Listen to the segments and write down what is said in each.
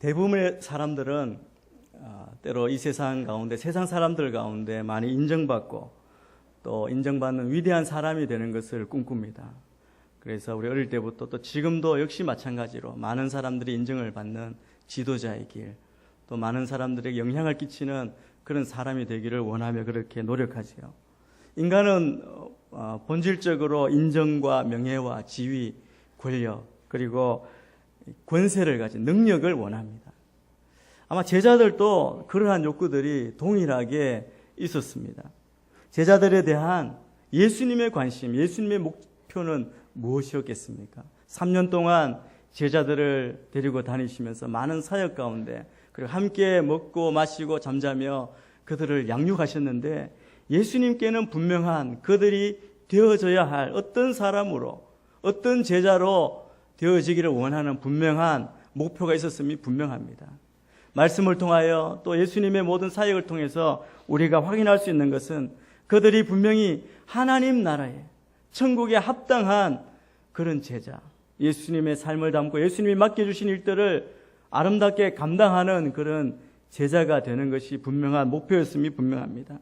대부분의 사람들은 때로 이 세상 가운데 세상 사람들 가운데 많이 인정받고 또 인정받는 위대한 사람이 되는 것을 꿈꿉니다. 그래서 우리 어릴 때부터 또 지금도 역시 마찬가지로 많은 사람들이 인정을 받는 지도자의 길, 또 많은 사람들에게 영향을 끼치는 그런 사람이 되기를 원하며 그렇게 노력하지요. 인간은 본질적으로 인정과 명예와 지위, 권력, 그리고 권세를 가진 능력을 원합니다. 아마 제자들도 그러한 욕구들이 동일하게 있었습니다. 제자들에 대한 예수님의 관심, 예수님의 목표는 무엇이었겠습니까? 3년 동안 제자들을 데리고 다니시면서 많은 사역 가운데 그리고 함께 먹고 마시고 잠자며 그들을 양육하셨는데 예수님께는 분명한 그들이 되어져야 할 어떤 사람으로 어떤 제자로 되어지기를 원하는 분명한 목표가 있었음이 분명합니다. 말씀을 통하여 또 예수님의 모든 사역을 통해서 우리가 확인할 수 있는 것은 그들이 분명히 하나님 나라에 천국에 합당한 그런 제자, 예수님의 삶을 담고 예수님이 맡겨주신 일들을 아름답게 감당하는 그런 제자가 되는 것이 분명한 목표였음이 분명합니다.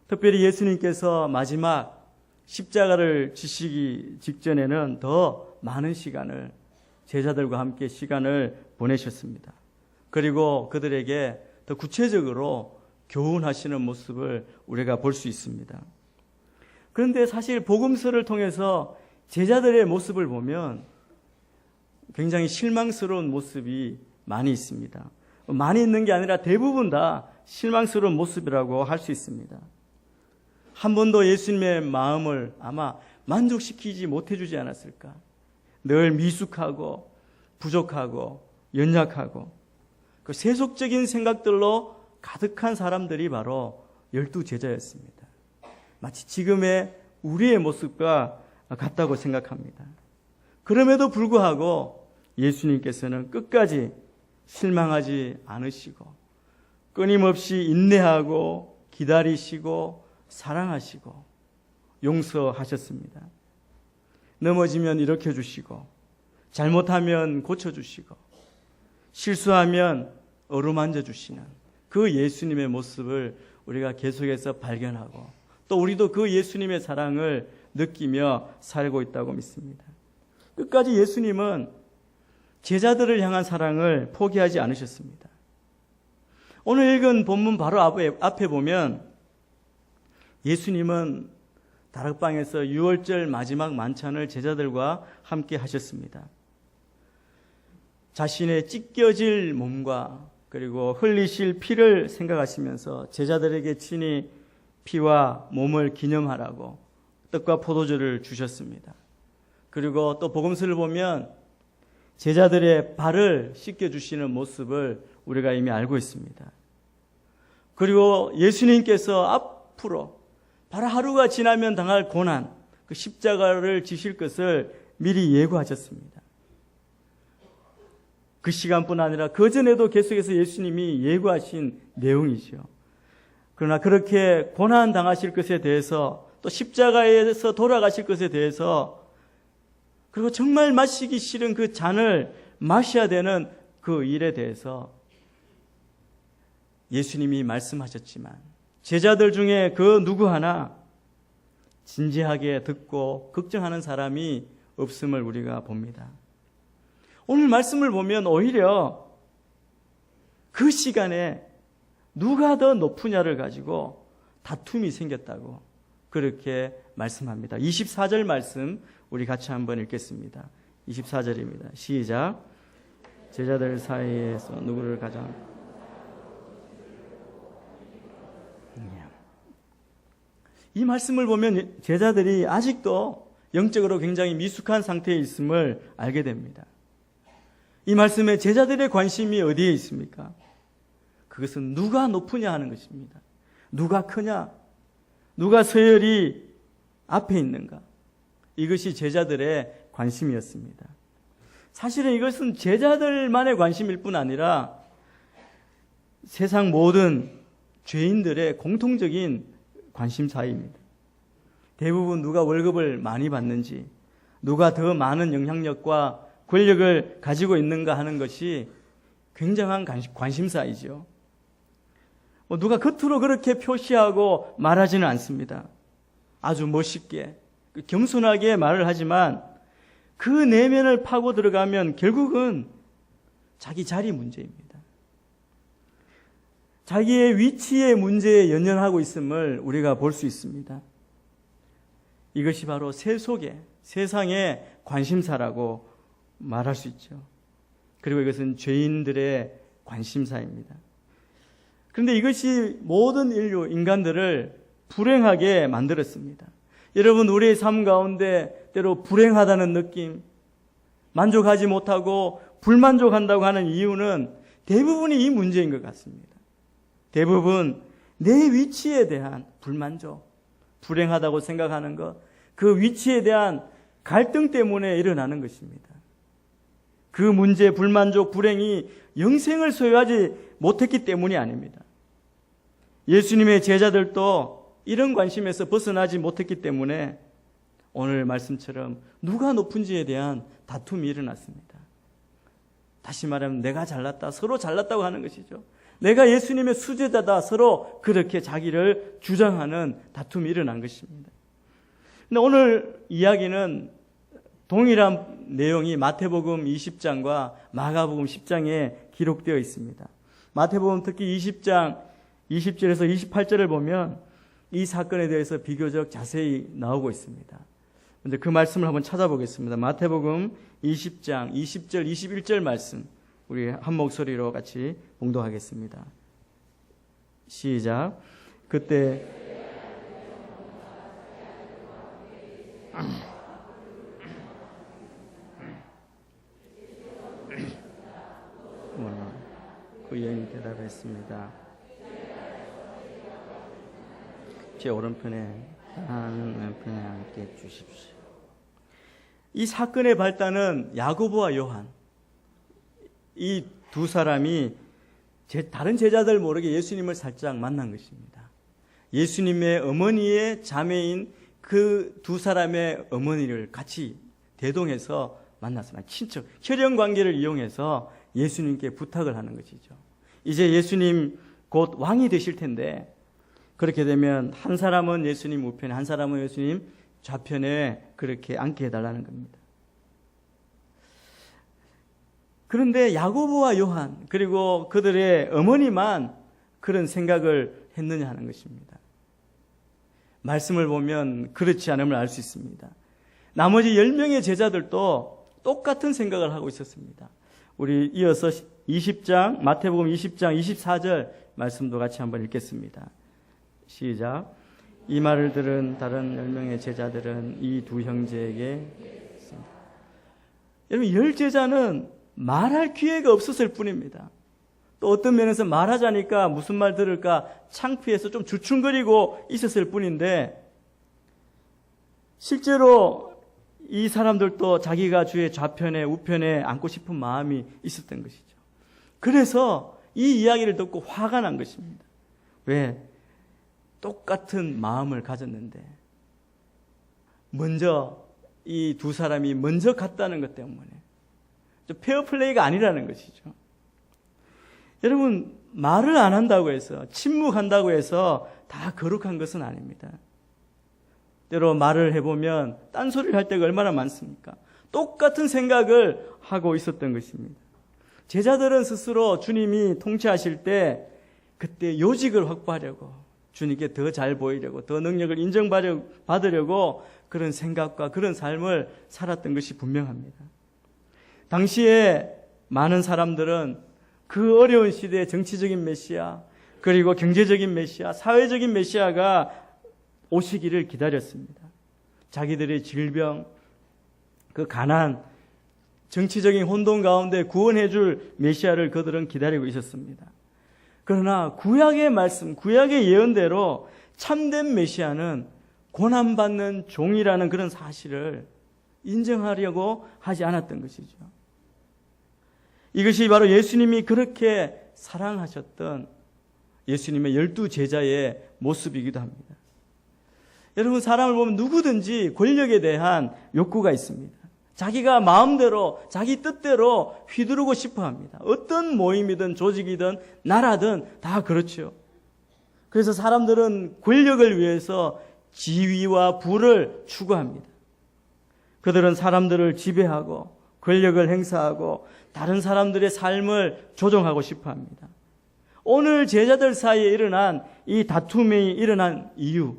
특별히 예수님께서 마지막 십자가를 지시기 직전에는 더 많은 시간을 제자들과 함께 시간을 보내셨습니다. 그리고 그들에게 더 구체적으로 교훈하시는 모습을 우리가 볼 수 있습니다. 그런데 사실 복음서를 통해서 제자들의 모습을 보면 굉장히 실망스러운 모습이 많이 있습니다. 많이 있는 게 아니라 대부분 다 실망스러운 모습이라고 할 수 있습니다. 한 번도 예수님의 마음을 아마 만족시키지 못해주지 않았을까? 늘 미숙하고 부족하고 연약하고 그 세속적인 생각들로 가득한 사람들이 바로 12제자였습니다. 마치 지금의 우리의 모습과 같다고 생각합니다. 그럼에도 불구하고 예수님께서는 끝까지 실망하지 않으시고 끊임없이 인내하고 기다리시고 사랑하시고 용서하셨습니다. 넘어지면 일으켜 주시고 잘못하면 고쳐주시고 실수하면 어루만져 주시는 그 예수님의 모습을 우리가 계속해서 발견하고 또 우리도 그 예수님의 사랑을 느끼며 살고 있다고 믿습니다. 끝까지 예수님은 제자들을 향한 사랑을 포기하지 않으셨습니다. 오늘 읽은 본문 바로 앞에 보면 예수님은 다락방에서 유월절 마지막 만찬을 제자들과 함께 하셨습니다. 자신의 찢겨질 몸과 그리고 흘리실 피를 생각하시면서 제자들에게 친히 피와 몸을 기념하라고 떡과 포도주를 주셨습니다. 그리고 또 복음서를 보면 제자들의 발을 씻겨주시는 모습을 우리가 이미 알고 있습니다. 그리고 예수님께서 앞으로 바로 하루가 지나면 당할 고난, 그 십자가를 지실 것을 미리 예고하셨습니다. 그 시간뿐 아니라 그 전에도 계속해서 예수님이 예고하신 내용이죠. 그러나 그렇게 고난 당하실 것에 대해서 또 십자가에서 돌아가실 것에 대해서 그리고 정말 마시기 싫은 그 잔을 마셔야 되는 그 일에 대해서 예수님이 말씀하셨지만 제자들 중에 그 누구 하나 진지하게 듣고 걱정하는 사람이 없음을 우리가 봅니다. 오늘 말씀을 보면 오히려 그 시간에 누가 더 높으냐를 가지고 다툼이 생겼다고 그렇게 말씀합니다. 24절 말씀 우리 같이 한번 읽겠습니다. 24절입니다. 시작. 제자들 사이에서 누구를 가장 이 말씀을 보면 제자들이 아직도 영적으로 굉장히 미숙한 상태에 있음을 알게 됩니다. 이 말씀에 제자들의 관심이 어디에 있습니까? 그것은 누가 높으냐 하는 것입니다. 누가 크냐? 누가 서열이 앞에 있는가? 이것이 제자들의 관심이었습니다. 사실은 이것은 제자들만의 관심일 뿐 아니라 세상 모든 죄인들의 공통적인 관심사입니다. 대부분 누가 월급을 많이 받는지, 누가 더 많은 영향력과 권력을 가지고 있는가 하는 것이 굉장한 관심사이죠. 누가 겉으로 그렇게 표시하고 말하지는 않습니다. 아주 멋있게, 겸손하게 말을 하지만 그 내면을 파고 들어가면 결국은 자기 자리 문제입니다. 자기의 위치의 문제에 연연하고 있음을 우리가 볼 수 있습니다. 이것이 바로 세상의 관심사라고 말할 수 있죠. 그리고 이것은 죄인들의 관심사입니다. 그런데 이것이 모든 인간들을 불행하게 만들었습니다. 여러분, 우리의 삶 가운데 때로 불행하다는 느낌, 만족하지 못하고 불만족한다고 하는 이유는 대부분이 이 문제인 것 같습니다. 대부분 내 위치에 대한 불만족, 불행하다고 생각하는 것, 그 위치에 대한 갈등 때문에 일어나는 것입니다. 그 문제, 불만족, 불행이 영생을 소유하지 못했기 때문이 아닙니다. 예수님의 제자들도 이런 관심에서 벗어나지 못했기 때문에 오늘 말씀처럼 누가 높은지에 대한 다툼이 일어났습니다. 다시 말하면 내가 잘났다, 서로 잘났다고 하는 것이죠. 내가 예수님의 수제자다, 서로 그렇게 자기를 주장하는 다툼이 일어난 것입니다. 근데 오늘 이야기는 동일한 내용이 마태복음 20장과 마가복음 10장에 기록되어 있습니다. 마태복음 특히 20장 20절에서 28절을 보면 이 사건에 대해서 비교적 자세히 나오고 있습니다. 근데 그 말씀을 한번 찾아보겠습니다. 마태복음 20장 20절 21절 말씀 우리 한 목소리로 같이 봉독하겠습니다. 시작. 그때 그 여인이 대답했습니다. 제 오른편에 하나님 왼편에 앉게 주십시오. 이 사건의 발단은 야고보와 요한, 이 두 사람이 다른 제자들 모르게 예수님을 살짝 만난 것입니다. 예수님의 어머니의 자매인 그 두 사람의 어머니를 같이 대동해서 만났습니다. 친척, 혈연 관계를 이용해서 예수님께 부탁을 하는 것이죠. 이제 예수님 곧 왕이 되실 텐데 그렇게 되면 한 사람은 예수님 우편에, 한 사람은 예수님 좌편에 그렇게 앉게 해달라는 겁니다. 그런데 야고보와 요한 그리고 그들의 어머니만 그런 생각을 했느냐 하는 것입니다. 말씀을 보면 그렇지 않음을 알 수 있습니다. 나머지 10명의 제자들도 똑같은 생각을 하고 있었습니다. 우리 이어서 20장, 마태복음 20장 24절 말씀도 같이 한번 읽겠습니다. 시작. 이 말을 들은 다른 10명의 제자들은 이 두 형제에게 했습니다. 여러분, 10제자는 말할 기회가 없었을 뿐입니다. 또 어떤 면에서 말하자니까 무슨 말 들을까 창피해서 좀 주춤거리고 있었을 뿐인데 실제로 이 사람들도 자기가 주의 좌편에 우편에 앉고 싶은 마음이 있었던 것이죠. 그래서 이 이야기를 듣고 화가 난 것입니다. 왜? 똑같은 마음을 가졌는데 먼저 이 두 사람이 먼저 갔다는 것 때문에 페어플레이가 아니라는 것이죠. 여러분, 말을 안 한다고 해서 침묵한다고 해서 다 거룩한 것은 아닙니다. 때로 말을 해보면 딴소리를 할 때가 얼마나 많습니까? 똑같은 생각을 하고 있었던 것입니다. 제자들은 스스로 주님이 통치하실 때 그때 요직을 확보하려고 주님께 더 잘 보이려고 더 능력을 인정받으려고 그런 생각과 그런 삶을 살았던 것이 분명합니다. 당시에 많은 사람들은 그 어려운 시대에 정치적인 메시아 그리고 경제적인 메시아, 사회적인 메시아가 오시기를 기다렸습니다. 자기들의 질병, 그 가난, 정치적인 혼돈 가운데 구원해 줄 메시아를 그들은 기다리고 있었습니다. 그러나 구약의 말씀, 구약의 예언대로 참된 메시아는 고난받는 종이라는 그런 사실을 인정하려고 하지 않았던 것이죠. 이것이 바로 예수님이 그렇게 사랑하셨던 예수님의 12 제자의 모습이기도 합니다. 여러분, 사람을 보면 누구든지 권력에 대한 욕구가 있습니다. 자기가 마음대로 자기 뜻대로 휘두르고 싶어 합니다. 어떤 모임이든 조직이든 나라든 다 그렇죠. 그래서 사람들은 권력을 위해서 지위와 부를 추구합니다. 그들은 사람들을 지배하고 권력을 행사하고 다른 사람들의 삶을 조종하고 싶어 합니다. 오늘 제자들 사이에 일어난 이 다툼이 일어난 이유,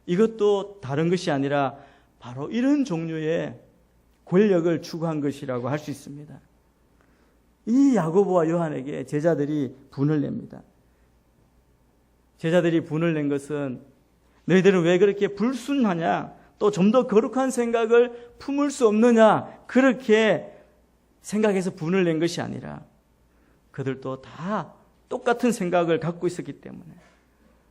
이것도 다른 것이 아니라 바로 이런 종류의 권력을 추구한 것이라고 할 수 있습니다. 이 야고보와 요한에게 제자들이 분을 냅니다. 제자들이 분을 낸 것은 너희들은 왜 그렇게 불순하냐, 또 좀 더 거룩한 생각을 품을 수 없느냐, 그렇게 생각해서 분을 낸 것이 아니라 그들도 다 똑같은 생각을 갖고 있었기 때문에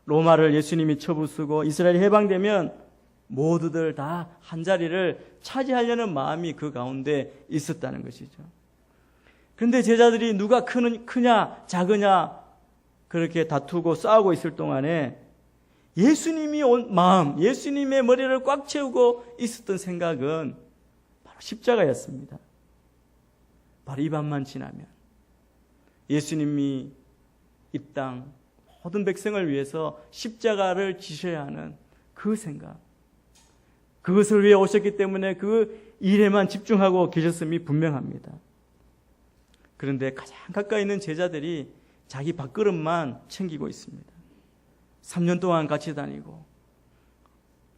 로마를 예수님이 쳐부수고 이스라엘이 해방되면 모두들 다 한자리를 차지하려는 마음이 그 가운데 있었다는 것이죠. 그런데 제자들이 누가 크냐 작으냐 그렇게 다투고 싸우고 있을 동안에 예수님이 온 마음, 예수님의 머리를 꽉 채우고 있었던 생각은 바로 십자가였습니다. 바로 이 밤만 지나면 예수님이 이 땅 모든 백성을 위해서 십자가를 지셔야 하는 그 생각, 그것을 위해 오셨기 때문에 그 일에만 집중하고 계셨음이 분명합니다. 그런데 가장 가까이 있는 제자들이 자기 밥그릇만 챙기고 있습니다. 3년 동안 같이 다니고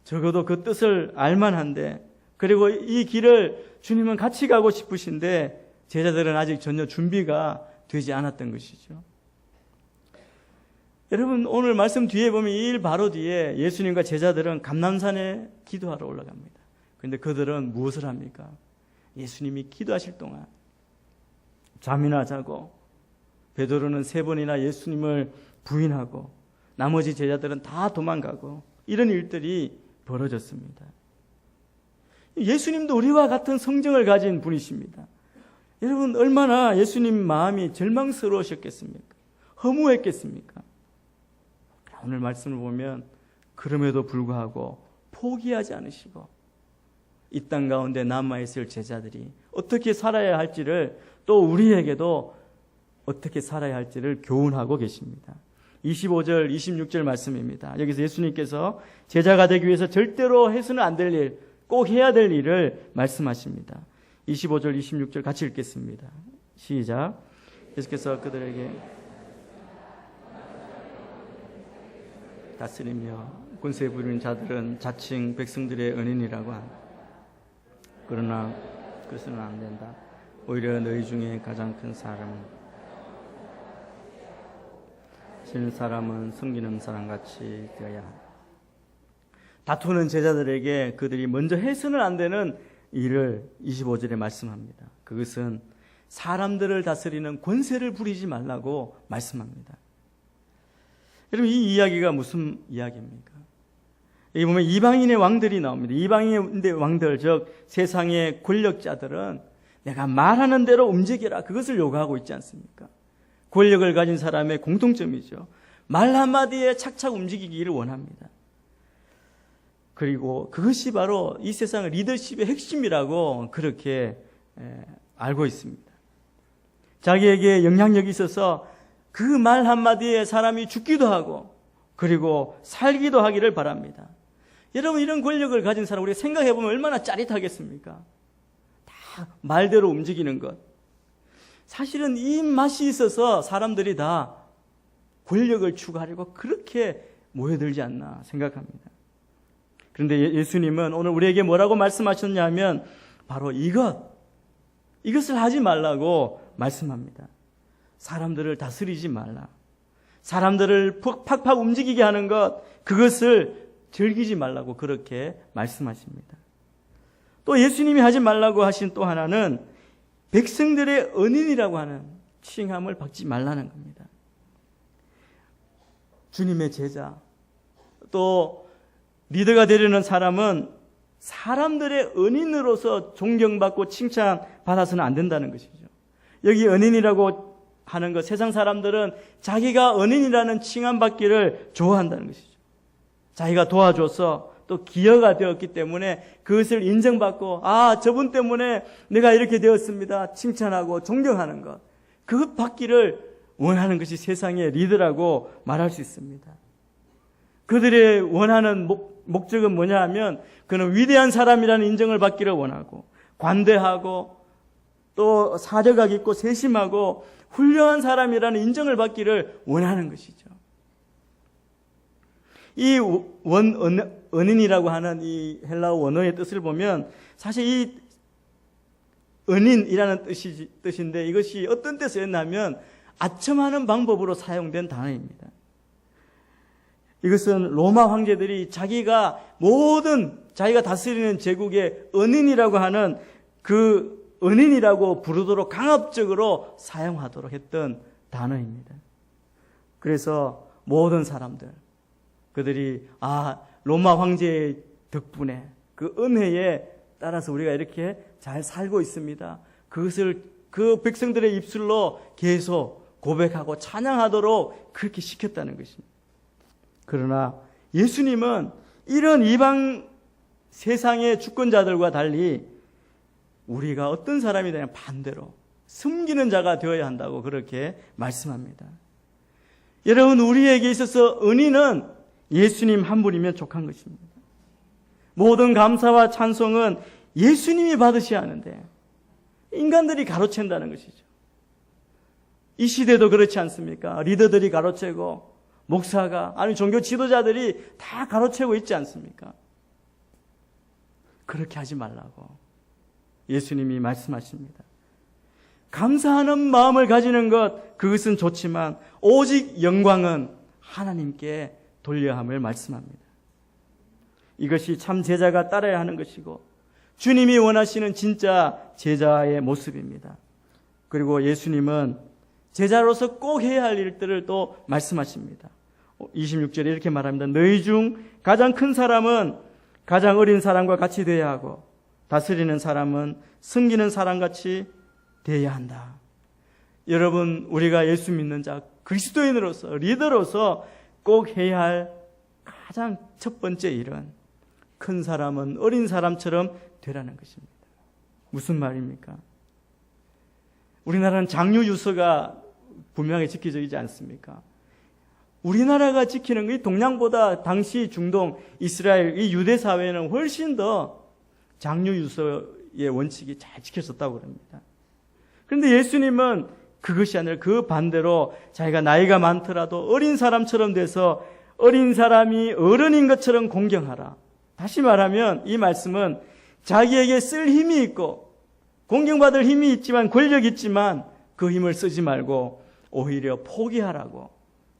적어도 그 뜻을 알만한데, 그리고 이 길을 주님은 같이 가고 싶으신데 제자들은 아직 전혀 준비가 되지 않았던 것이죠. 여러분, 오늘 말씀 뒤에 보면 이 일 바로 뒤에 예수님과 제자들은 감람산에 기도하러 올라갑니다. 그런데 그들은 무엇을 합니까? 예수님이 기도하실 동안 잠이나 자고, 베드로는 3번이나 예수님을 부인하고 나머지 제자들은 다 도망가고, 이런 일들이 벌어졌습니다. 예수님도 우리와 같은 성정을 가진 분이십니다. 여러분, 얼마나 예수님 마음이 절망스러우셨겠습니까? 허무했겠습니까? 오늘 말씀을 보면 그럼에도 불구하고 포기하지 않으시고 이 땅 가운데 남아있을 제자들이 어떻게 살아야 할지를, 또 우리에게도 어떻게 살아야 할지를 교훈하고 계십니다. 25절, 26절 말씀입니다. 여기서 예수님께서 제자가 되기 위해서 절대로 해서는 안 될 일, 꼭 해야 될 일을 말씀하십니다. 25절, 26절 같이 읽겠습니다. 시작. 예수께서 그들에게 다스리며 권세 부리는 자들은 자칭 백성들의 은인이라고 한다. 그러나 그것은 안 된다. 오히려 너희 중에 가장 큰 사람은 진 사람은 섬기는 사람같이 되어야 한다. 다투는 제자들에게 그들이 먼저 해서는 안 되는 일을 25절에 말씀합니다. 그것은 사람들을 다스리는 권세를 부리지 말라고 말씀합니다. 여러분, 이 이야기가 무슨 이야기입니까? 여기 보면 이방인의 왕들이 나옵니다. 이방인의 왕들, 즉 세상의 권력자들은 내가 말하는 대로 움직여라, 그것을 요구하고 있지 않습니까? 권력을 가진 사람의 공통점이죠. 말 한마디에 착착 움직이기를 원합니다. 그리고 그것이 바로 이 세상의 리더십의 핵심이라고 그렇게 알고 있습니다. 자기에게 영향력이 있어서 그 말 한마디에 사람이 죽기도 하고 그리고 살기도 하기를 바랍니다. 여러분, 이런 권력을 가진 사람 우리가 생각해보면 얼마나 짜릿하겠습니까? 다 말대로 움직이는 것. 사실은 이 맛이 있어서 사람들이 다 권력을 추구하려고 그렇게 모여들지 않나 생각합니다. 그런데 예수님은 오늘 우리에게 뭐라고 말씀하셨냐면 바로 이것을 하지 말라고 말씀합니다. 사람들을 다스리지 말라. 사람들을 팍팍 움직이게 하는 것, 그것을 즐기지 말라고 그렇게 말씀하십니다. 또 예수님이 하지 말라고 하신 또 하나는 백성들의 은인이라고 하는 칭함을 받지 말라는 겁니다. 주님의 제자, 또 리더가 되려는 사람은 사람들의 은인으로서 존경받고 칭찬받아서는 안 된다는 것이죠. 여기 은인이라고 하는 것, 세상 사람들은 자기가 은인이라는 칭함받기를 좋아한다는 것이죠. 자기가 도와줘서 또 또 기여가 되었기 때문에 그것을 인정받고 저분 때문에 내가 이렇게 되었습니다. 칭찬하고 존경하는 것. 그것 받기를 원하는 것이 세상의 리더라고 말할 수 있습니다. 그들의 원하는 목적은 뭐냐 하면 그는 위대한 사람이라는 인정을 받기를 원하고 관대하고 또 사려가 있고 세심하고 훌륭한 사람이라는 인정을 받기를 원하는 것이죠. 이 은인이라고 하는 이 헬라어 원어의 뜻을 보면 사실 이 은인이라는 뜻인데 이것이 어떤 때 쓰였냐면 아첨하는 방법으로 사용된 단어입니다. 이것은 로마 황제들이 자기가 다스리는 제국의 은인이라고 하는 그 은인이라고 부르도록 강압적으로 사용하도록 했던 단어입니다. 그래서 모든 사람들, 그들이 로마 황제의 덕분에 그 은혜에 따라서 우리가 이렇게 잘 살고 있습니다. 그것을 그 백성들의 입술로 계속 고백하고 찬양하도록 그렇게 시켰다는 것입니다. 그러나 예수님은 이런 이방 세상의 주권자들과 달리 우리가 어떤 사람이 되냐 반대로 숨기는 자가 되어야 한다고 그렇게 말씀합니다. 여러분, 우리에게 있어서 은인은 예수님 한 분이면 족한 것입니다. 모든 감사와 찬송은 예수님이 받으셔야 하는데 인간들이 가로챈다는 것이죠. 이 시대도 그렇지 않습니까? 리더들이 가로채고 목사가 종교 지도자들이 다 가로채고 있지 않습니까? 그렇게 하지 말라고 예수님이 말씀하십니다. 감사하는 마음을 가지는 것, 그것은 좋지만 오직 영광은 하나님께 돌려야 함을 말씀합니다. 이것이 참 제자가 따라야 하는 것이고 주님이 원하시는 진짜 제자의 모습입니다. 그리고 예수님은 제자로서 꼭 해야 할 일들을 또 말씀하십니다. 26절에 이렇게 말합니다. 너희 중 가장 큰 사람은 가장 어린 사람과 같이 되어야 하고 다스리는 사람은 섬기는 사람같이 되어야 한다. 여러분, 우리가 예수 믿는 자, 그리스도인으로서, 리더로서 꼭 해야 할 가장 첫 번째 일은 큰 사람은 어린 사람처럼 되라는 것입니다. 무슨 말입니까? 우리나라는 장유 유서가 분명히 지켜져 있지 않습니까? 우리나라가 지키는 게 동양보다 당시 중동, 이스라엘, 이 유대 사회는 훨씬 더 장유 유서의 원칙이 잘 지켜졌다고 합니다. 그런데 예수님은 그것이 아니라 그 반대로 자기가 나이가 많더라도 어린 사람처럼 돼서 어린 사람이 어른인 것처럼 공경하라. 다시 말하면 이 말씀은 자기에게 쓸 힘이 있고 공경받을 힘이 있지만 권력이 있지만 그 힘을 쓰지 말고 오히려 포기하라고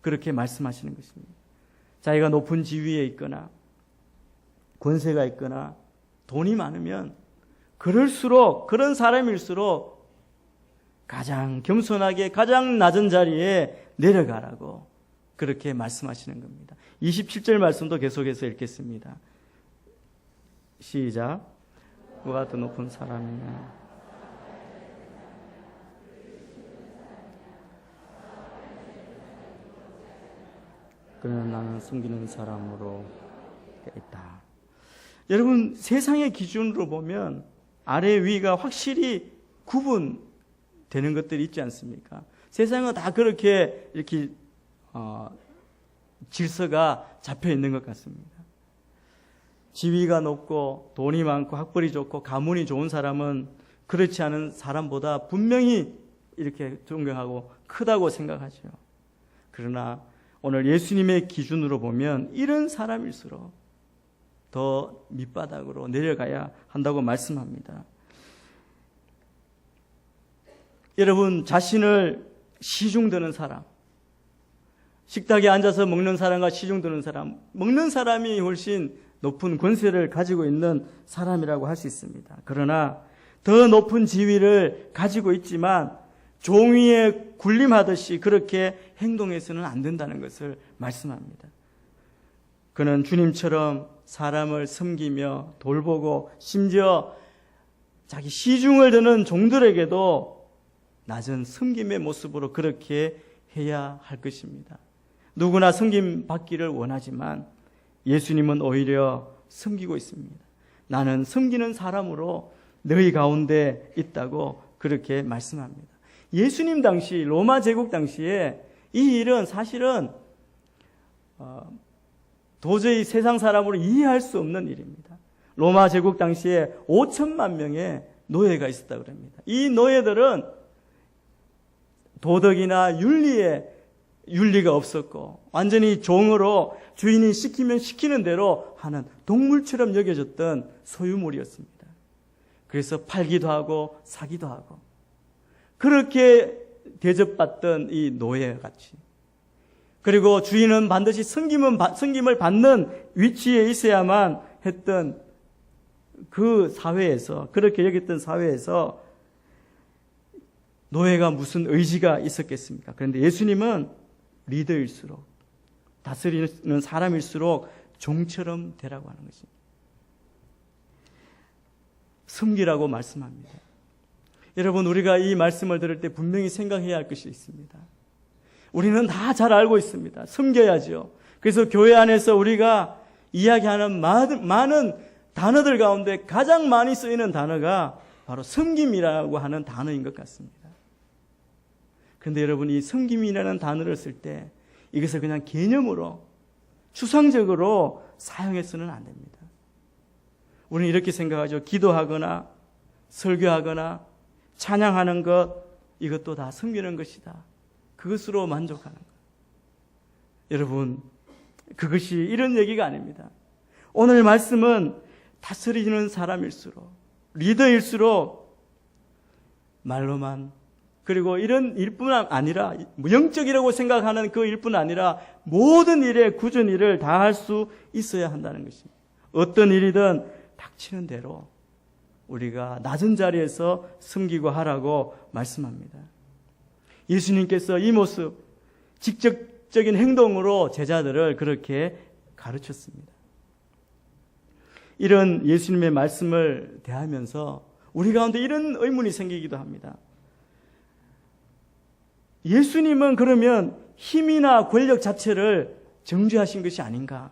그렇게 말씀하시는 것입니다. 자기가 높은 지위에 있거나 권세가 있거나 돈이 많으면 그럴수록 그런 사람일수록 가장 겸손하게 가장 낮은 자리에 내려가라고 그렇게 말씀하시는 겁니다. 27절 말씀도 계속해서 읽겠습니다. 시작. 누가 더 높은 사람이냐? 그러나 나는 섬기는 사람으로 있다. 여러분, 세상의 기준으로 보면 아래 위가 확실히 구분되는 것들이 있지 않습니까? 세상은 다 그렇게 이렇게 질서가 잡혀 있는 것 같습니다. 지위가 높고 돈이 많고 학벌이 좋고 가문이 좋은 사람은 그렇지 않은 사람보다 분명히 이렇게 존경하고 크다고 생각하죠. 그러나 오늘 예수님의 기준으로 보면 이런 사람일수록 더 밑바닥으로 내려가야 한다고 말씀합니다. 여러분, 자신을 시중드는 사람, 식탁에 앉아서 먹는 사람과 시중드는 사람, 먹는 사람이 훨씬 높은 권세를 가지고 있는 사람이라고 할 수 있습니다. 그러나 더 높은 지위를 가지고 있지만 종위에 군림하듯이 그렇게 행동해서는 안 된다는 것을 말씀합니다. 그는 주님처럼 사람을 섬기며 돌보고 심지어 자기 시중을 드는 종들에게도 낮은 섬김의 모습으로 그렇게 해야 할 것입니다. 누구나 섬김 받기를 원하지만 예수님은 오히려 섬기고 있습니다. 나는 섬기는 사람으로 너희 가운데 있다고 그렇게 말씀합니다. 예수님 당시 로마 제국 당시에 이 일은 사실은 도저히 세상 사람으로 이해할 수 없는 일입니다. 로마 제국 당시에 5천만 명의 노예가 있었다고 합니다. 이 노예들은 도덕이나 윤리가 없었고 완전히 종으로 주인이 시키면 시키는 대로 하는 동물처럼 여겨졌던 소유물이었습니다. 그래서 팔기도 하고 사기도 하고 그렇게 대접받던 이 노예같이, 그리고 주인은 반드시 섬김을 받는 위치에 있어야만 했던 그 사회에서, 그렇게 여겼던 사회에서 노예가 무슨 의지가 있었겠습니까? 그런데 예수님은 리더일수록, 다스리는 사람일수록 종처럼 되라고 하는 것입니다. 섬기라고 말씀합니다. 여러분, 우리가 이 말씀을 들을 때 분명히 생각해야 할 것이 있습니다. 우리는 다 잘 알고 있습니다. 섬겨야죠. 그래서 교회 안에서 우리가 이야기하는 많은 단어들 가운데 가장 많이 쓰이는 단어가 바로 섬김이라고 하는 단어인 것 같습니다. 그런데 여러분, 이 섬김이라는 단어를 쓸 때 이것을 그냥 개념으로 추상적으로 사용해서는 안 됩니다. 우리는 이렇게 생각하죠. 기도하거나 설교하거나 찬양하는 것, 이것도 다 섬기는 것이다. 그것으로 만족하는 것. 여러분, 그것이 이런 얘기가 아닙니다. 오늘 말씀은 다스리는 사람일수록, 리더일수록 말로만, 그리고 이런 일뿐 아니라, 영적이라고 생각하는 그 일뿐 아니라 모든 일의 굳은 일을 다 할 수 있어야 한다는 것입니다. 어떤 일이든 닥치는 대로 우리가 낮은 자리에서 섬기고 하라고 말씀합니다. 예수님께서 이 모습, 직접적인 행동으로 제자들을 그렇게 가르쳤습니다. 이런 예수님의 말씀을 대하면서 우리 가운데 이런 의문이 생기기도 합니다. 예수님은 그러면 힘이나 권력 자체를 정죄하신 것이 아닌가?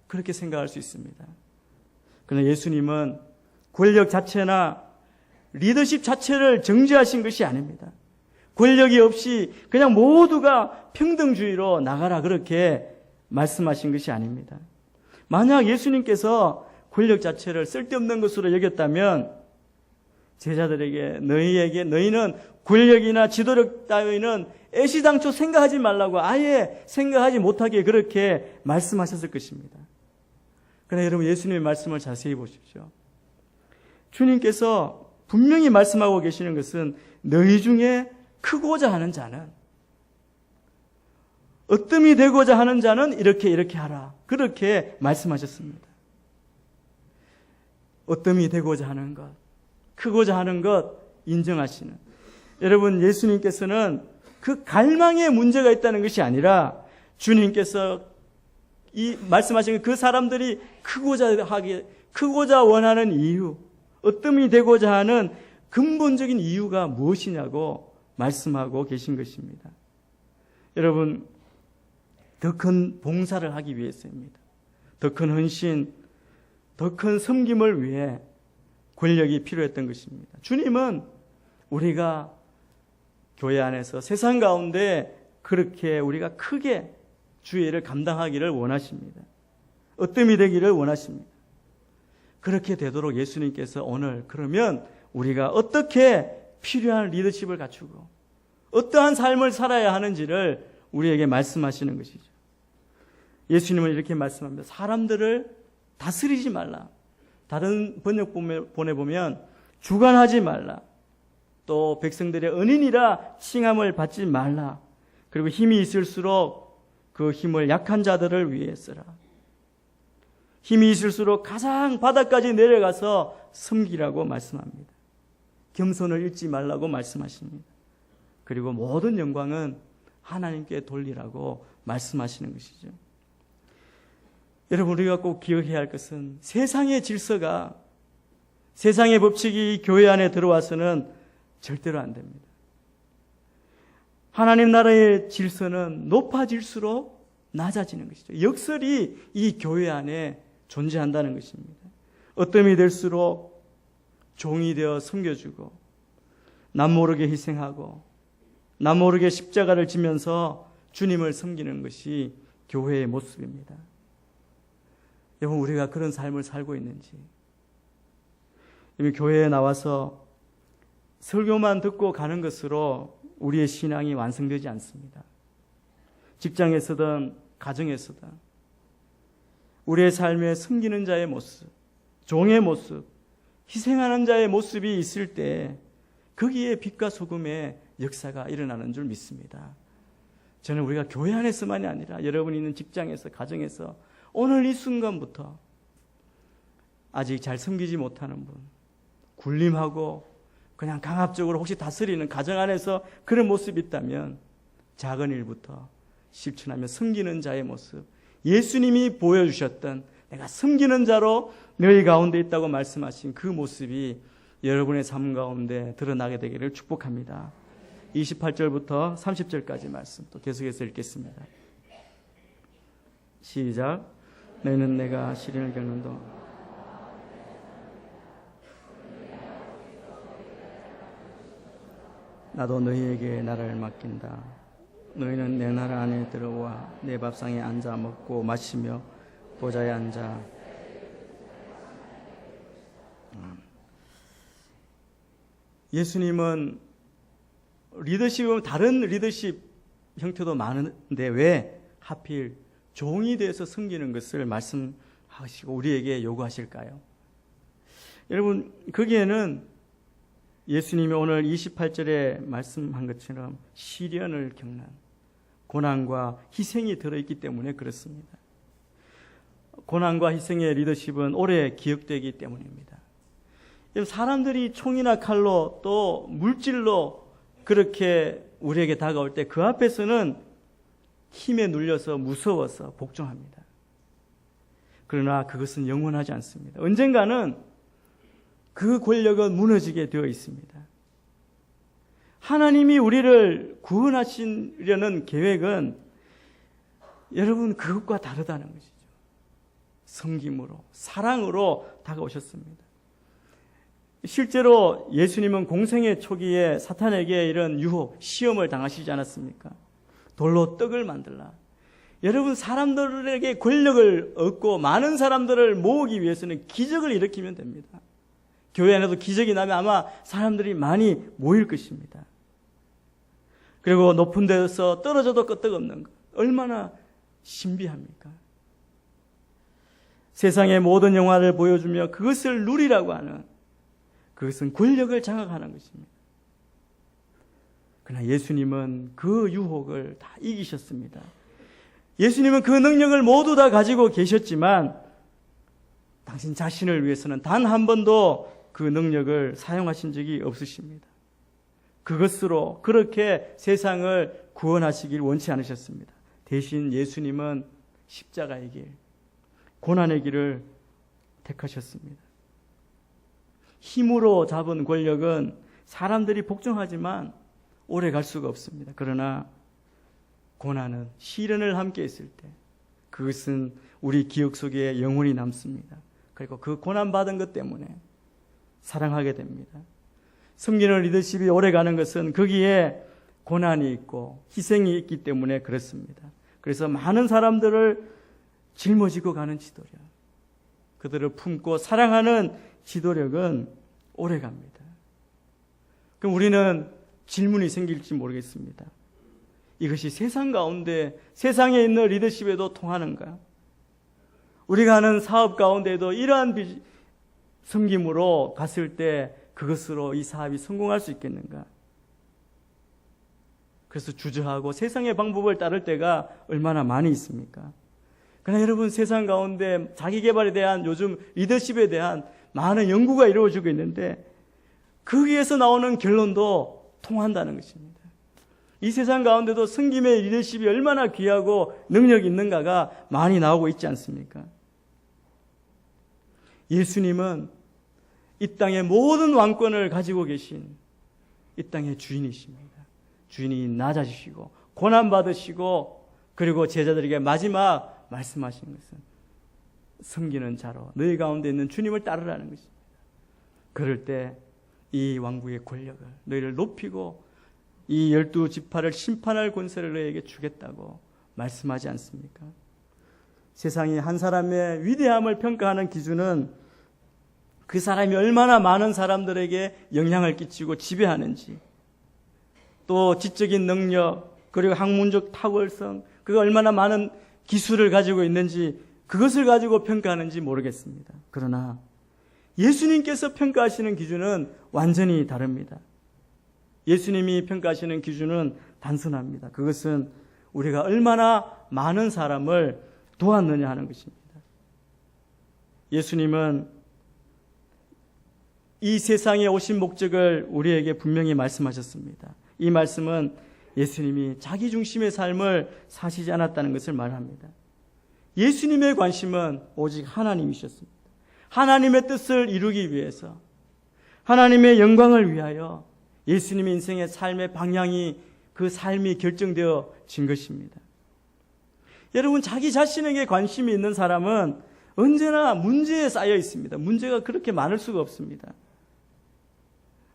그렇게 생각할 수 있습니다. 그러나 예수님은 권력 자체나 리더십 자체를 정죄하신 것이 아닙니다. 권력이 없이 그냥 모두가 평등주의로 나가라, 그렇게 말씀하신 것이 아닙니다. 만약 예수님께서 권력 자체를 쓸데없는 것으로 여겼다면 제자들에게 너희는 권력이나 지도력 따위는 애시당초 생각하지 말라고 아예 생각하지 못하게 그렇게 말씀하셨을 것입니다. 그러나 여러분, 예수님의 말씀을 자세히 보십시오. 주님께서 분명히 말씀하고 계시는 것은 너희 중에 크고자 하는 자는, 으뜸이 되고자 하는 자는 이렇게 하라, 그렇게 말씀하셨습니다. 으뜸이 되고자 하는 것, 크고자 하는 것 인정하시는, 여러분, 예수님께서는 그 갈망에 문제가 있다는 것이 아니라 주님께서 이 말씀하신 그 사람들이 크고자 원하는 이유, 으뜸이 되고자 하는 근본적인 이유가 무엇이냐고 말씀하고 계신 것입니다. 여러분, 더 큰 봉사를 하기 위해서입니다. 더 큰 헌신, 더 큰 섬김을 위해 권력이 필요했던 것입니다. 주님은 우리가 교회 안에서 세상 가운데 그렇게 우리가 크게 주의 일을 감당하기를 원하십니다. 으뜸이 되기를 원하십니다. 그렇게 되도록 예수님께서 오늘 그러면 우리가 어떻게 필요한 리더십을 갖추고 어떠한 삶을 살아야 하는지를 우리에게 말씀하시는 것이죠. 예수님은 이렇게 말씀합니다. 사람들을 다스리지 말라. 다른 번역본에 보면 주관하지 말라. 또 백성들의 은인이라 칭함을 받지 말라. 그리고 힘이 있을수록 그 힘을 약한 자들을 위해 쓰라. 힘이 있을수록 가장 바닥까지 내려가서 섬기라고 말씀합니다. 겸손을 잃지 말라고 말씀하십니다. 그리고 모든 영광은 하나님께 돌리라고 말씀하시는 것이죠. 여러분, 우리가 꼭 기억해야 할 것은 세상의 질서가, 세상의 법칙이 교회 안에 들어와서는 절대로 안 됩니다. 하나님 나라의 질서는 높아질수록 낮아지는 것이죠. 역설이 이 교회 안에 존재한다는 것입니다. 어떤 될수록 종이 되어 섬겨주고 남 모르게 희생하고 남 모르게 십자가를 지면서 주님을 섬기는 것이 교회의 모습입니다. 여러분, 우리가 그런 삶을 살고 있는지, 교회에 나와서 설교만 듣고 가는 것으로 우리의 신앙이 완성되지 않습니다. 직장에서든 가정에서든 우리의 삶에 섬기는 자의 모습, 종의 모습, 희생하는 자의 모습이 있을 때 거기에 빛과 소금의 역사가 일어나는 줄 믿습니다. 저는 우리가 교회 안에서만이 아니라 여러분이 있는 직장에서, 가정에서 오늘 이 순간부터 아직 잘 섬기지 못하는 분, 굴림하고 그냥 강압적으로 혹시 다스리는 가정 안에서 그런 모습이 있다면 작은 일부터 실천하며 섬기는 자의 모습, 예수님이 보여주셨던 내가 섬기는 자로 너희 가운데 있다고 말씀하신 그 모습이 여러분의 삶 가운데 드러나게 되기를 축복합니다. 28절부터 30절까지 말씀 또 계속해서 읽겠습니다. 시작. 너희는 내가 시련을 겪는도 나도 너희에게 나라를 맡긴다. 너희는 내 나라 안에 들어와 내 밥상에 앉아 먹고 마시며 보좌에 앉아 예수님은 리더십은 다른 리더십 형태도 많은데 왜 하필 종이 되어서 섬기는 것을 말씀하시고 우리에게 요구하실까요? 여러분, 거기에는 예수님이 오늘 28절에 말씀한 것처럼 시련을 겪는 고난과 희생이 들어있기 때문에 그렇습니다. 고난과 희생의 리더십은 오래 기억되기 때문입니다. 사람들이 총이나 칼로 또 물질로 그렇게 우리에게 다가올 때 그 앞에서는 힘에 눌려서 무서워서 복종합니다. 그러나 그것은 영원하지 않습니다. 언젠가는 그 권력은 무너지게 되어 있습니다. 하나님이 우리를 구원하시려는 계획은 여러분 그것과 다르다는 것이죠. 섬김으로, 사랑으로 다가오셨습니다. 실제로 예수님은 공생의 초기에 사탄에게 이런 유혹, 시험을 당하시지 않았습니까? 돌로 떡을 만들라. 여러분, 사람들에게 권력을 얻고 많은 사람들을 모으기 위해서는 기적을 일으키면 됩니다. 교회 안에도 기적이 나면 아마 사람들이 많이 모일 것입니다. 그리고 높은 데서 떨어져도 끄떡없는 것. 얼마나 신비합니까? 세상의 모든 영화를 보여주며 그것을 누리라고 하는, 그것은 권력을 장악하는 것입니다. 그러나 예수님은 그 유혹을 다 이기셨습니다. 예수님은 그 능력을 모두 다 가지고 계셨지만 당신 자신을 위해서는 단 한 번도 그 능력을 사용하신 적이 없으십니다. 그것으로 그렇게 세상을 구원하시길 원치 않으셨습니다. 대신 예수님은 십자가의 길, 고난의 길을 택하셨습니다. 힘으로 잡은 권력은 사람들이 복종하지만 오래 갈 수가 없습니다. 그러나 고난은, 시련을 함께 했을 때 그것은 우리 기억 속에 영원히 남습니다. 그리고 그 고난받은 것 때문에 사랑하게 됩니다. 섬기는 리더십이 오래 가는 것은 거기에 고난이 있고 희생이 있기 때문에 그렇습니다. 그래서 많은 사람들을 짊어지고 가는 지도력, 그들을 품고 사랑하는 지도력은 오래 갑니다. 그럼 우리는 질문이 생길지 모르겠습니다. 이것이 세상 가운데, 세상에 있는 리더십에도 통하는가? 우리가 하는 사업 가운데에도 이러한 섬김으로 갔을 때 그것으로 이 사업이 성공할 수 있겠는가? 그래서 주저하고 세상의 방법을 따를 때가 얼마나 많이 있습니까? 그러나 여러분, 세상 가운데 자기 개발에 대한, 요즘 리더십에 대한 많은 연구가 이루어지고 있는데 거기에서 나오는 결론도 통한다는 것입니다. 이 세상 가운데도 섬김의 리더십이 얼마나 귀하고 능력이 있는가가 많이 나오고 있지 않습니까? 예수님은 이 땅의 모든 왕권을 가지고 계신 이 땅의 주인이십니다. 주인이 낮아지시고 고난받으시고, 그리고 제자들에게 마지막 말씀하신 것은 섬기는 자로 너희 가운데 있는 주님을 따르라는 것입니다. 그럴 때 이 왕국의 권력을 너희를 높이고 이 12지파를 심판할 권세를 너희에게 주겠다고 말씀하지 않습니까? 세상이 한 사람의 위대함을 평가하는 기준은 그 사람이 얼마나 많은 사람들에게 영향을 끼치고 지배하는지, 또 지적인 능력, 그리고 학문적 탁월성, 그가 얼마나 많은 기술을 가지고 있는지 그것을 가지고 평가하는지 모르겠습니다. 그러나 예수님께서 평가하시는 기준은 완전히 다릅니다. 예수님이 평가하시는 기준은 단순합니다. 그것은 우리가 얼마나 많은 사람을 도왔느냐 하는 것입니다. 예수님은 이 세상에 오신 목적을 우리에게 분명히 말씀하셨습니다. 이 말씀은 예수님이 자기 중심의 삶을 사시지 않았다는 것을 말합니다. 예수님의 관심은 오직 하나님이셨습니다. 하나님의 뜻을 이루기 위해서, 하나님의 영광을 위하여 예수님의 인생의 삶의 방향이, 그 삶이 결정되어진 것입니다. 여러분, 자기 자신에게 관심이 있는 사람은 언제나 문제에 쌓여 있습니다. 문제가 그렇게 많을 수가 없습니다.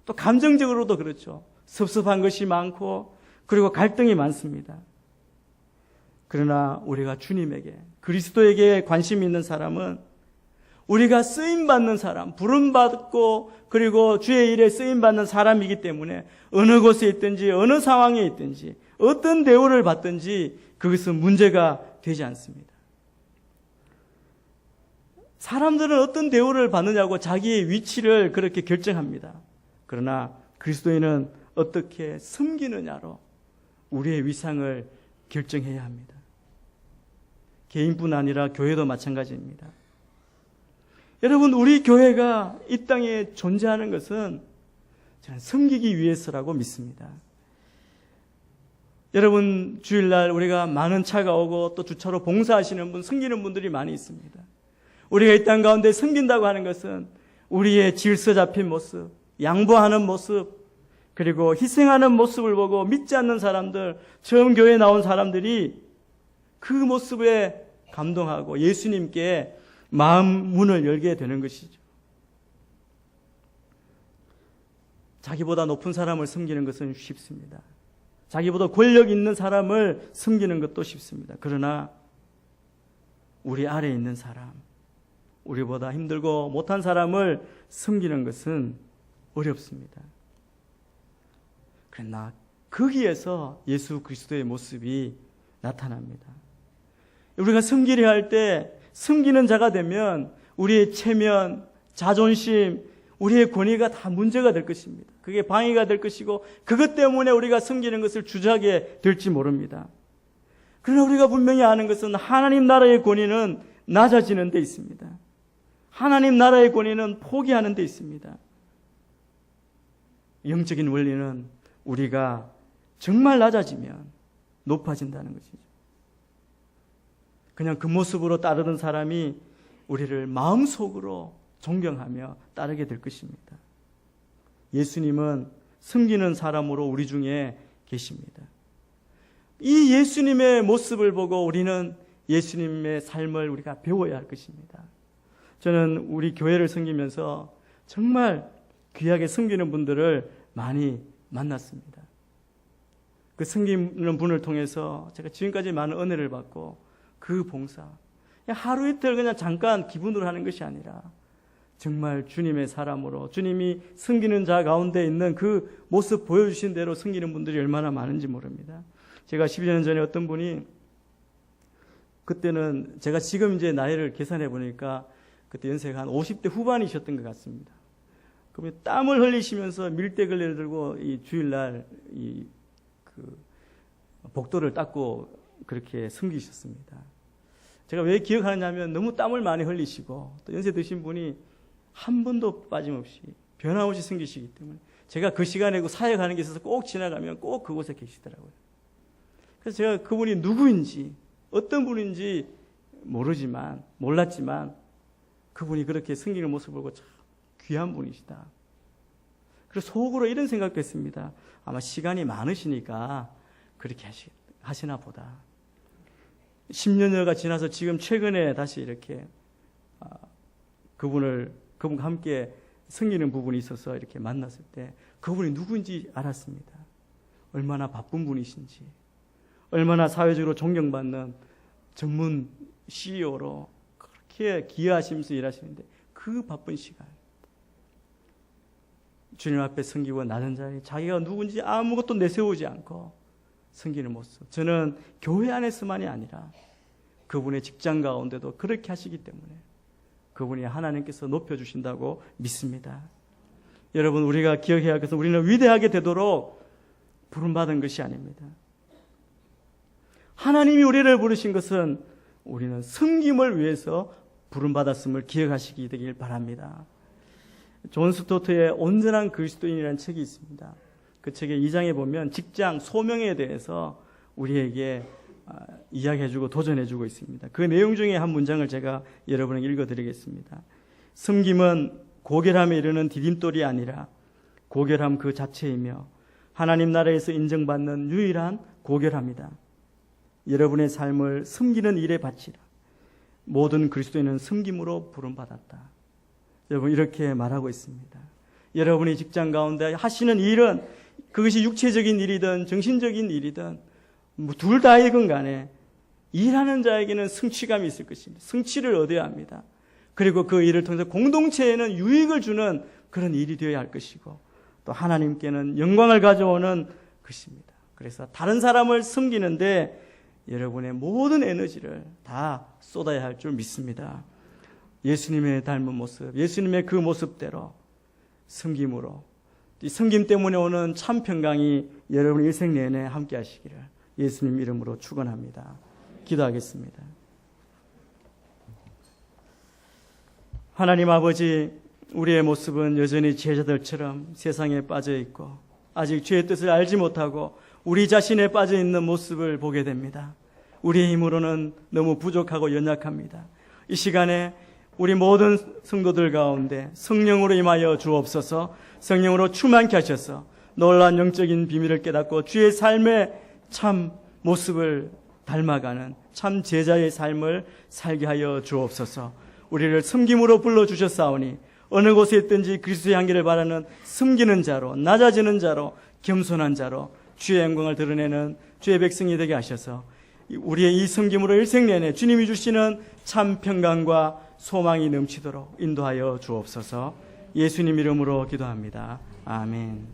또 감정적으로도 그렇죠. 섭섭한 것이 많고 그리고 갈등이 많습니다. 그러나 우리가 주님에게, 그리스도에게 관심이 있는 사람은 우리가 쓰임받는 사람, 부름받고 그리고 주의 일에 쓰임받는 사람이기 때문에 어느 곳에 있든지 어느 상황에 있든지 어떤 대우를 받든지 그것은 문제가 되지 않습니다. 사람들은 어떤 대우를 받느냐고 자기의 위치를 그렇게 결정합니다. 그러나 그리스도인은 어떻게 섬기느냐로 우리의 위상을 결정해야 합니다. 개인뿐 아니라 교회도 마찬가지입니다. 여러분, 우리 교회가 이 땅에 존재하는 것은 저는 섬기기 위해서라고 믿습니다. 여러분, 주일날 우리가 많은 차가 오고 또 주차로 봉사하시는 분, 섬기는 분들이 많이 있습니다. 우리가 이 땅 가운데 섬긴다고 하는 것은 우리의 질서 잡힌 모습, 양보하는 모습, 그리고 희생하는 모습을 보고 믿지 않는 사람들, 처음 교회에 나온 사람들이 그 모습에 감동하고 예수님께 마음 문을 열게 되는 것이죠. 자기보다 높은 사람을 섬기는 것은 쉽습니다. 자기보다 권력 있는 사람을 섬기는 것도 쉽습니다. 그러나 우리 아래에 있는 사람, 우리보다 힘들고 못한 사람을 섬기는 것은 어렵습니다. 그러나 거기에서 예수 그리스도의 모습이 나타납니다. 우리가 섬기려 할 때 섬기는 자가 되면 우리의 체면, 자존심, 우리의 권위가 다 문제가 될 것입니다. 그게 방해가 될 것이고 그것 때문에 우리가 섬기는 것을 주저하게 될지 모릅니다. 그러나 우리가 분명히 아는 것은 하나님 나라의 권위는 낮아지는 데 있습니다. 하나님 나라의 권위는 포기하는 데 있습니다. 영적인 원리는 우리가 정말 낮아지면 높아진다는 것이죠. 그냥 그 모습으로 따르던 사람이 우리를 마음속으로 존경하며 따르게 될 것입니다. 예수님은 섬기는 사람으로 우리 중에 계십니다. 이 예수님의 모습을 보고 우리는 예수님의 삶을 우리가 배워야 할 것입니다. 저는 우리 교회를 섬기면서 정말 귀하게 섬기는 분들을 많이 만났습니다. 그 섬기는 분을 통해서 제가 지금까지 많은 은혜를 받고 그 봉사, 하루 이틀 그냥 잠깐 기분으로 하는 것이 아니라 정말 주님의 사람으로 주님이 섬기는 자 가운데 있는 그 모습 보여주신 대로 섬기는 분들이 얼마나 많은지 모릅니다. 제가 12년 전에 어떤 분이, 그때는 제가 지금 이제 나이를 계산해 보니까 그때 연세가 한 50대 후반이셨던 것 같습니다. 그러면 땀을 흘리시면서 밀대걸레를 들고 이 주일날 그 복도를 닦고 그렇게 섬기셨습니다. 제가 왜 기억하느냐면 너무 땀을 많이 흘리시고 또 연세 드신 분이 한 번도 빠짐없이 변함없이 섬기시기 때문에 제가 그 시간에 사역하는 게 있어서 꼭 지나가면 꼭 그곳에 계시더라고요. 그래서 제가 그분이 누구인지 어떤 분인지 몰랐지만 그분이 그렇게 섬기는 모습을 보고 참 귀한 분이시다. 그래서 속으로 이런 생각도 했습니다. 아마 시간이 많으시니까 그렇게 하시나 보다. 10년여가 지나서 지금 최근에 다시 이렇게 그분과 함께 섬기는 부분이 있어서 이렇게 만났을 때 그분이 누구인지 알았습니다. 얼마나 바쁜 분이신지, 얼마나 사회적으로 존경받는 전문 CEO로 그렇게 기여하시면서 일하시는데 그 바쁜 시간 주님 앞에 섬기고 낮은 자리에 자기가 누군지 아무것도 내세우지 않고 섬기는 모습, 저는 교회 안에서만이 아니라 그분의 직장 가운데도 그렇게 하시기 때문에 그분이 하나님께서 높여주신다고 믿습니다. 여러분, 우리가 기억해야 할 것은 우리는 위대하게 되도록 부름받은 것이 아닙니다. 하나님이 우리를 부르신 것은 우리는 섬김을 위해서 부름받았음을 기억하시기 되길 바랍니다. 존 스토트의 온전한 그리스도인이라는 책이 있습니다. 그 책의 2장에 보면 직장 소명에 대해서 우리에게 이야기해주고 도전해주고 있습니다. 그 내용 중에 한 문장을 제가 여러분에게 읽어드리겠습니다. 섬김은 고결함에 이르는 디딤돌이 아니라 고결함 그 자체이며 하나님 나라에서 인정받는 유일한 고결함이다. 여러분의 삶을 섬기는 일에 바치라. 모든 그리스도인은 섬김으로 부름받았다. 여러분, 이렇게 말하고 있습니다. 여러분이 직장 가운데 하시는 일은 그것이 육체적인 일이든 정신적인 일이든 둘 다이건 간에 일하는 자에게는 성취감이 있을 것입니다. 성취를 얻어야 합니다. 그리고 그 일을 통해서 공동체에는 유익을 주는 그런 일이 되어야 할 것이고 또 하나님께는 영광을 가져오는 것입니다. 그래서 다른 사람을 섬기는데 여러분의 모든 에너지를 다 쏟아야 할 줄 믿습니다. 예수님의 닮은 모습, 예수님의 그 모습대로 섬김으로, 이 섬김 때문에 오는 참 평강이 여러분 일생 내내 함께 하시기를 예수님 이름으로 축원합니다. 기도하겠습니다. 하나님 아버지, 우리의 모습은 여전히 제자들처럼 세상에 빠져 있고 아직 죄의 뜻을 알지 못하고 우리 자신에 빠져 있는 모습을 보게 됩니다. 우리의 힘으로는 너무 부족하고 연약합니다. 이 시간에 우리 모든 성도들 가운데 성령으로 임하여 주옵소서. 성령으로 충만케 하셔서 놀라운 영적인 비밀을 깨닫고 주의 삶의 참 모습을 닮아가는 참 제자의 삶을 살게 하여 주옵소서. 우리를 섬김으로 불러주셨사오니 어느 곳에 있든지 그리스도의 향기를 바라는 섬기는 자로, 낮아지는 자로, 겸손한 자로 주의 영광을 드러내는 주의 백성이 되게 하셔서 우리의 이 섬김으로 일생 내내 주님이 주시는 참 평강과 소망이 넘치도록 인도하여 주옵소서. 예수님 이름으로 기도합니다. 아멘.